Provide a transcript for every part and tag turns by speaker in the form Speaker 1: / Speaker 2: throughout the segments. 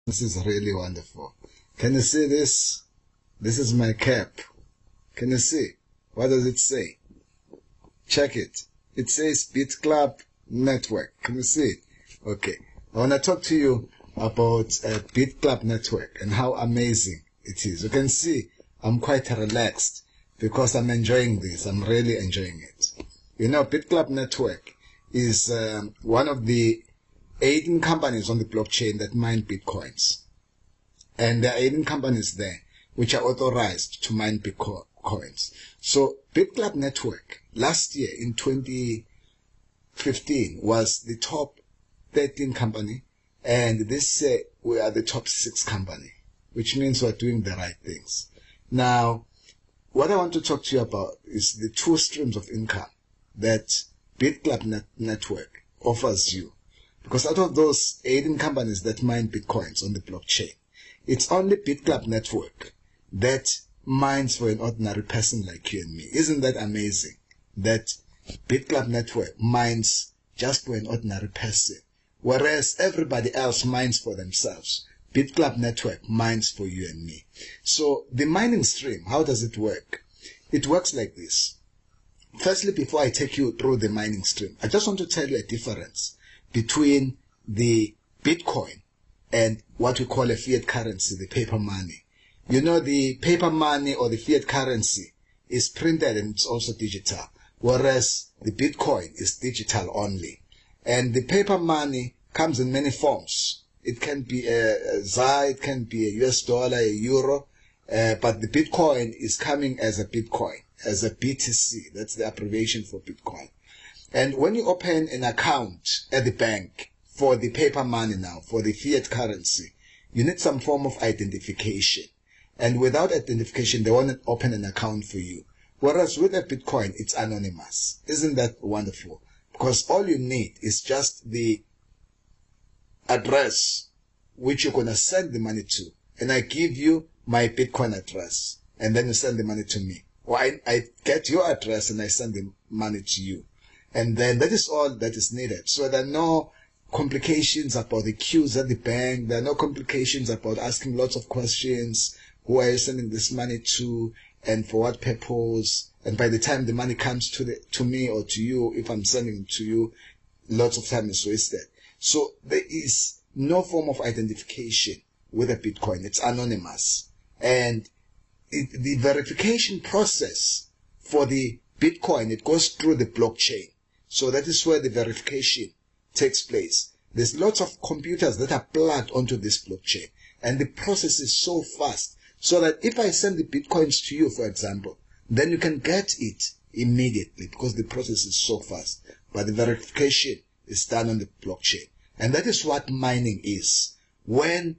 Speaker 1: This is really wonderful. Can you see this? This is my cap. Can you see? What does it say? Check it. It says bitclub network. Can you see it? Okay. I want to talk to you about bitclub network and how amazing it is. You can see I'm quite relaxed because I'm enjoying this. I'm really enjoying it. You know, bitclub network is one of the 18 companies on the blockchain that mine bitcoins. And there are 18 companies there which are authorized to mine bitcoins. So bitclub network last year in 2015 was the top 13 company, and this year we are the top 6 company, which means we're doing the right things. Now, what I want to talk to you about is the 2 streams of income that bitclub network offers you. Because out of those 18 companies that mine bitcoins on the blockchain, it's only bitclub network that mines for an ordinary person like you and me. Isn't that amazing? That bitclub network mines just for an ordinary person, whereas everybody else mines for themselves. Bitclub network mines for you and me. So the mining stream, how does it work? It works like this. Firstly, before I take you through the mining stream, I just want to tell you a difference between the Bitcoin and what we call a fiat currency, the paper money. You know, the paper money or the fiat currency is printed and it's also digital, whereas the Bitcoin is digital only. And the paper money comes in many forms. It can be a ZAR, it can be a US dollar, a euro, but the Bitcoin is coming as a Bitcoin, as a BTC. That's the abbreviation for Bitcoin. And when you open an account at the bank for the paper money now, for the fiat currency, you need some form of identification. And without identification, they won't open an account for you. Whereas with a Bitcoin, it's anonymous. Isn't that wonderful? Because all you need is just the address which you're going to send the money to. And I give you my Bitcoin address. And then you send the money to me. Or I get your address and I send the money to you. And then that is all that is needed. So there are no complications about the queues at the bank. There are no complications about asking lots of questions. Who are you sending this money to and for what purpose? And by the time the money comes to me or to you, if I'm sending it to you, lots of time is wasted. So there is no form of identification with a Bitcoin. It's anonymous. And the verification process for the Bitcoin, it goes through the blockchain. So that is where the verification takes place. There's lots of computers that are plugged onto this blockchain. And the process is so fast. So that if I send the Bitcoins to you, for example, then you can get it immediately because the process is so fast. But the verification is done on the blockchain. And that is what mining is. When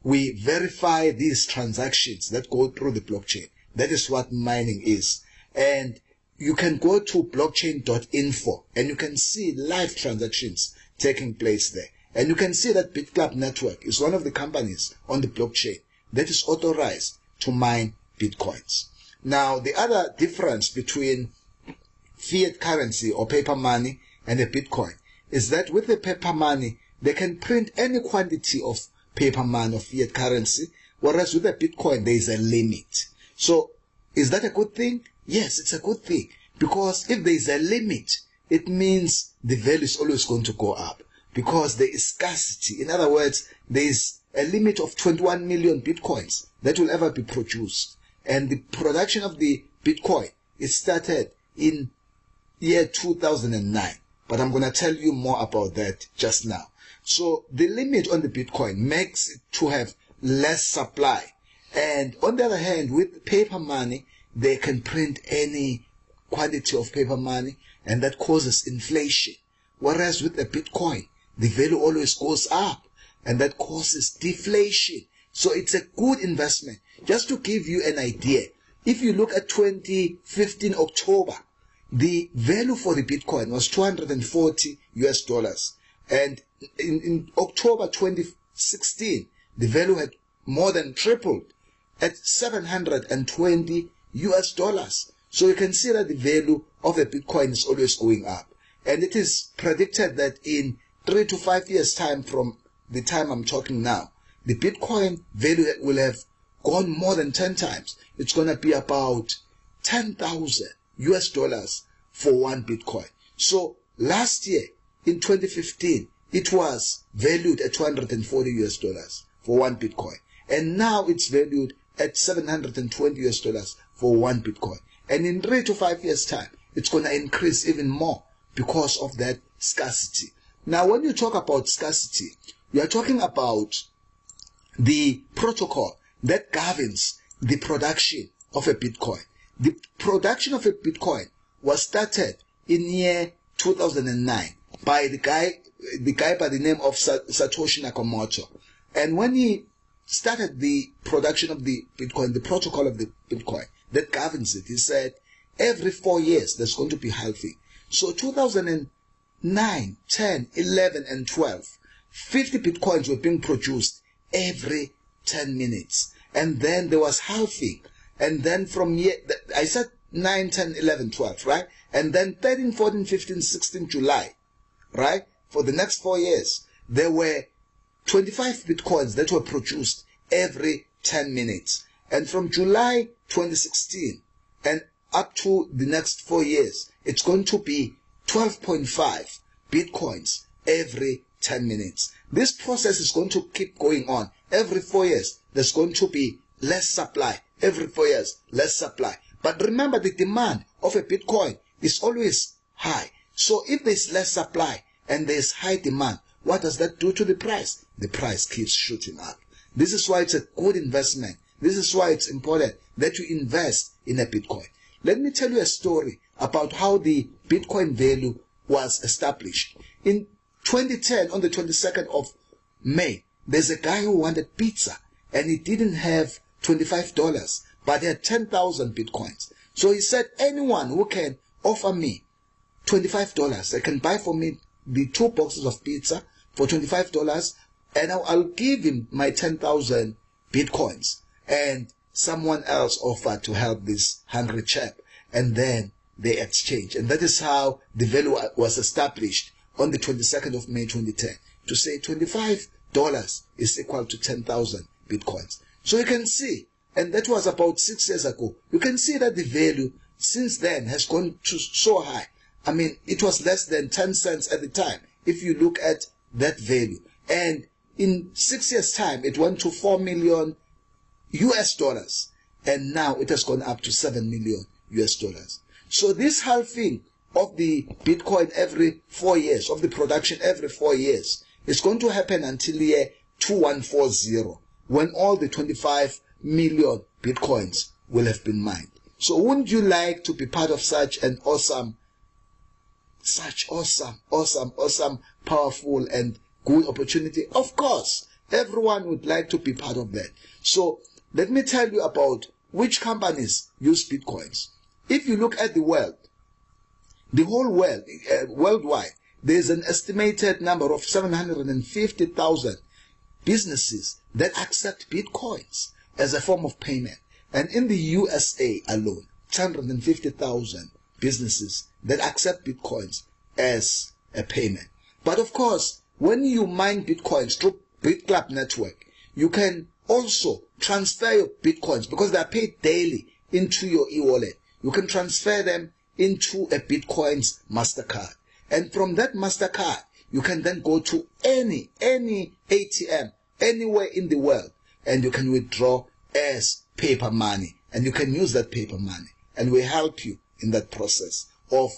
Speaker 1: we verify these transactions that go through the blockchain, that is what mining is. And you can go to blockchain.info and you can see live transactions taking place there. And you can see that bitclub network is one of the companies on the blockchain that is authorized to mine bitcoins. Now, the other difference between fiat currency or paper money and a bitcoin is that with the paper money, they can print any quantity of paper money or fiat currency, whereas with a bitcoin, there is a limit. So, is that a good thing? Yes, it's a good thing. Because if there is a limit, it means the value is always going to go up. Because there is scarcity. In other words, there is a limit of 21 million bitcoins that will ever be produced. And the production of the bitcoin is started in year 2009. But I'm going to tell you more about that just now. So the limit on the bitcoin makes it to have less supply. And on the other hand, with paper money, they can print any quantity of paper money, and that causes inflation. Whereas with a Bitcoin, the value always goes up, and that causes deflation. So it's a good investment. Just to give you an idea, if you look at 2015 October, the value for the Bitcoin was $240 US. And in October 2016, the value had more than tripled at $720 US. So you can see that the value of a Bitcoin is always going up. And it is predicted that in 3 to 5 years time from the time I'm talking now, the Bitcoin value will have gone more than 10 times. It's going to be about 10,000 US dollars for one Bitcoin. So last year in 2015, it was valued at 240 US dollars for one Bitcoin. And now it's valued at 720 US dollars for one Bitcoin. And in 3 to 5 years time, it's going to increase even more because of that scarcity. Now, when you talk about scarcity, you are talking about the protocol that governs the production of a Bitcoin. The production of a Bitcoin was started in year 2009 by the guy by the name of Satoshi Nakamoto. And when he started the production of the Bitcoin, the protocol of the Bitcoin that governs it, he said every 4 years there's going to be halving. So 2009, 10, 11, and 12, 50 Bitcoins were being produced every 10 minutes. And then there was halving. And then from year, I said 9, 10, 11, 12, right? And then 13, 14, 15, 16 July, right? For the next 4 years, there were 25 Bitcoins that were produced every 10 minutes. And from July 2016 and up to the next 4 years, it's going to be 12.5 Bitcoins every 10 minutes. This process is going to keep going on. Every 4 years, there's going to be less supply. Every 4 years, less supply. But remember, the demand of a Bitcoin is always high. So if there's less supply and there's high demand, what does that do to the price? The price keeps shooting up. This is why it's a good investment. This is why it's important that you invest in a Bitcoin. Let me tell you a story about how the Bitcoin value was established. In 2010, on the 22nd of May, there's a guy who wanted pizza and he didn't have $25, but he had 10,000 Bitcoins. So he said, anyone who can offer me $25, they can buy for me the 2 boxes of pizza for $25, and I'll give him my 10,000 Bitcoins. And someone else offered to help this hungry chap, and then they exchanged. And that is how the value was established on the 22nd of May 2010, to say $25 is equal to 10,000 Bitcoins. So you can see, and that was about 6 years ago, you can see that the value since then has gone to so high. I mean, it was less than 10 cents at the time, if you look at that value. And in 6 years' time, it went to 4 million US dollars. And now it has gone up to 7 million US dollars. So this halving of the Bitcoin every 4 years, of the production every 4 years, is going to happen until year 2140, when all the 25 million Bitcoins will have been mined. So wouldn't you like to be part of such an awesome, powerful and good opportunity? Of course, everyone would like to be part of that. So let me tell you about which companies use Bitcoins. If you look at the world, the whole world, worldwide, there's an estimated number of 750,000 businesses that accept Bitcoins as a form of payment. And in the USA alone, 250,000 businesses that accept Bitcoins as a payment. But of course, when you mine Bitcoins through bitclub network, you can also transfer your Bitcoins, because they are paid daily, into your e-wallet. You can transfer them into a Bitcoins MasterCard. And from that MasterCard, you can then go to any ATM anywhere in the world, and you can withdraw as paper money, and you can use that paper money, and we help you in that process of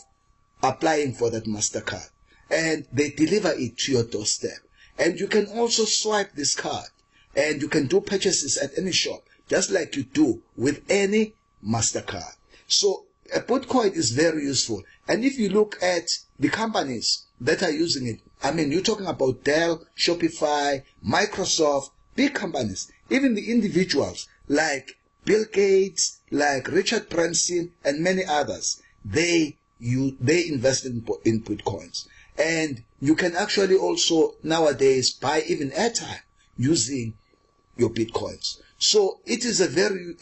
Speaker 1: applying for that MasterCard, and they deliver it to your doorstep. And you can also swipe this card, and you can do purchases at any shop, just like you do with any MasterCard. So a Bitcoin is very useful. And if you look at the companies that are using it, I mean, you're talking about Dell, Shopify, Microsoft, big companies, even the individuals like Bill Gates, like Richard Branson, and many others, they invest in Bitcoins. And you can actually also nowadays buy even airtime using your Bitcoins. So it is a very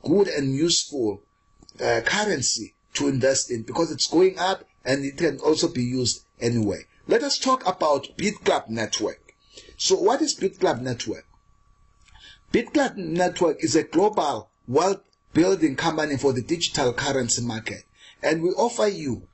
Speaker 1: good and useful currency to invest in, because it's going up and it can also be used anyway. Let us talk about bitclub network. So what is bitclub network? bitclub Network is a global wealth building company for the digital currency market, and we offer you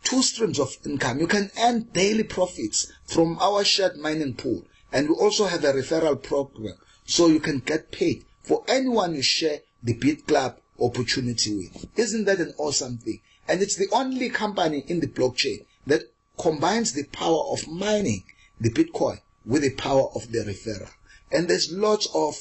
Speaker 1: 2 streams of income. You can earn daily profits from our shared mining pool, and we also have a referral program, so you can get paid for anyone you share the bitclub opportunity with. Isn't that an awesome thing? And it's the only company in the blockchain that combines the power of mining the Bitcoin with the power of the referral. And there's lots of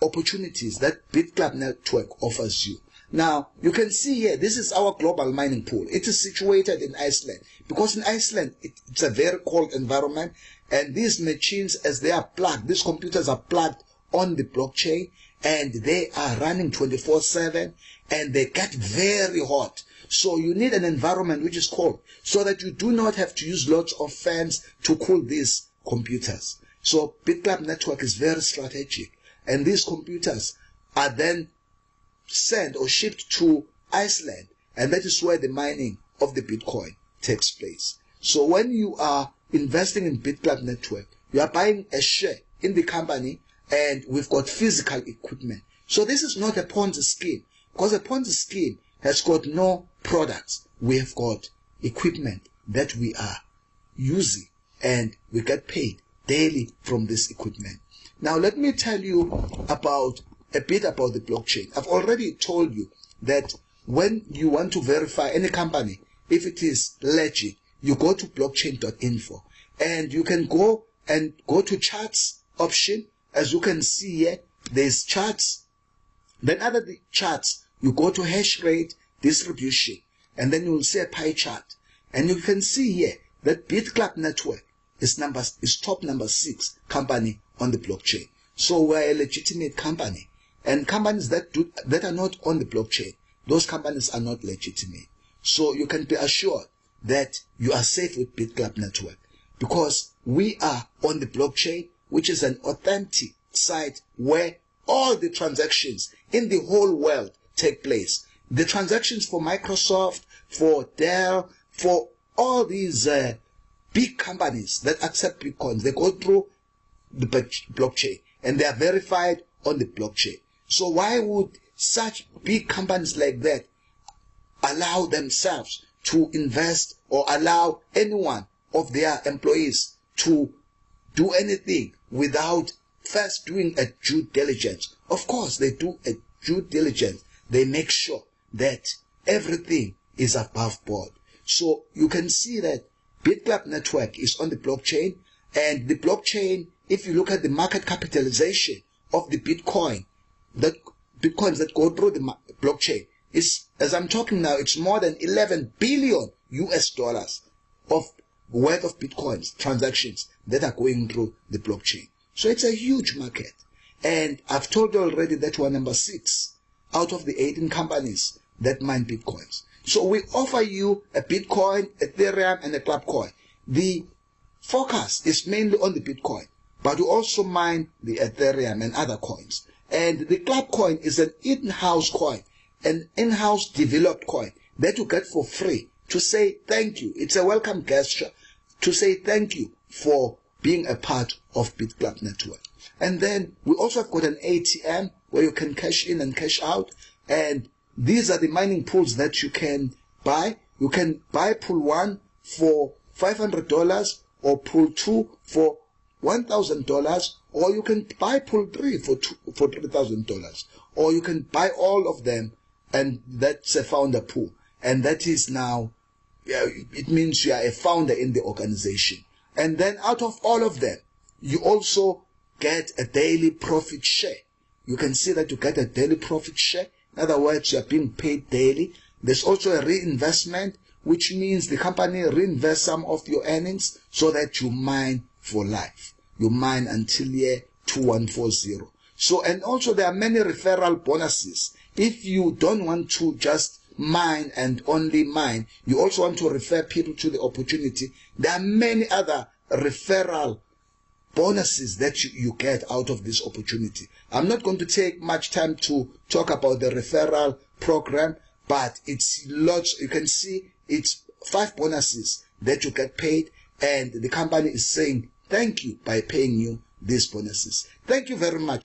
Speaker 1: opportunities that bitclub Network offers you. Now, you can see here, this is our global mining pool. It is situated in Iceland, because in Iceland, it's a very cold environment, and these machines, as they are plugged, these computers are plugged on the blockchain, and they are running 24/7, and they get very hot. So you need an environment which is cold, so that you do not have to use lots of fans to cool these computers. So bitclub Network is very strategic, and these computers are then sent or shipped to Iceland, and that is where the mining of the Bitcoin takes place. So when you are investing in bitclub Network, you are buying a share in the company, and we've got physical equipment. So this is not a Ponzi scheme, because a Ponzi scheme has got no products. We have got equipment that we are using, and we get paid daily from this equipment. Now let me tell you a bit about the blockchain. I've already told you that when you want to verify any company, if it is legit, you go to blockchain.info, and you can go to charts option. As you can see here, there's charts. Then under the charts, you go to hash rate distribution, and then you will see a pie chart. And you can see here that bitclub Network is top number 6 company on the blockchain. So we're a legitimate company. And companies that are not on the blockchain, those companies are not legitimate. So you can be assured that you are safe with bitclub Network, because we are on the blockchain, which is an authentic site where all the transactions in the whole world take place. The transactions for Microsoft, for Dell, for all these big companies that accept Bitcoins, they go through the blockchain, and they are verified on the blockchain. So why would such big companies like that allow themselves to invest, or allow anyone of their employees to do anything without first doing a due diligence? Of course, they do a due diligence. They make sure that everything is above board. So you can see that bitclub Network is on the blockchain, and the blockchain, if you look at the market capitalization of the bitcoins that go through the blockchain, is, as I'm talking now, it's more than 11 billion US dollars of worth of bitcoins transactions that are going through the blockchain. So it's a huge market, and I've told you already that we're number 6 out of the 18 companies that mine bitcoins. So we offer you a Bitcoin, Ethereum, and a club coin. The focus is mainly on the Bitcoin, but we also mine the Ethereum and other coins. And the club coin is an in-house coin, an in-house developed coin that you get for free to say thank you. It's a welcome gesture to say thank you for being a part of bitclub Network. And then we also have got an ATM where you can cash in and cash out, and these are the mining pools that you can buy. You can buy pool 1 for $500, or pool 2 for $1,000, or you can buy pool 3 for $3,000, or you can buy all of them, and that's a founder pool. And that is now, it means you are a founder in the organization. And then out of all of them, you also get a daily profit share. You can see that you get a daily profit share. In other words, you are being paid daily. There's also a reinvestment, which means the company reinvests some of your earnings so that you mine for life. You mine until year 2140. So, and also there are many referral bonuses. If you don't want to just mine and only mine, you also want to refer people to the opportunity, there are many other referral bonuses that you get out of this opportunity. I'm not going to take much time to talk about the referral program, but it's lots. You can see it's 5 bonuses that you get paid, and the company is saying thank you by paying you these bonuses. Thank you very much.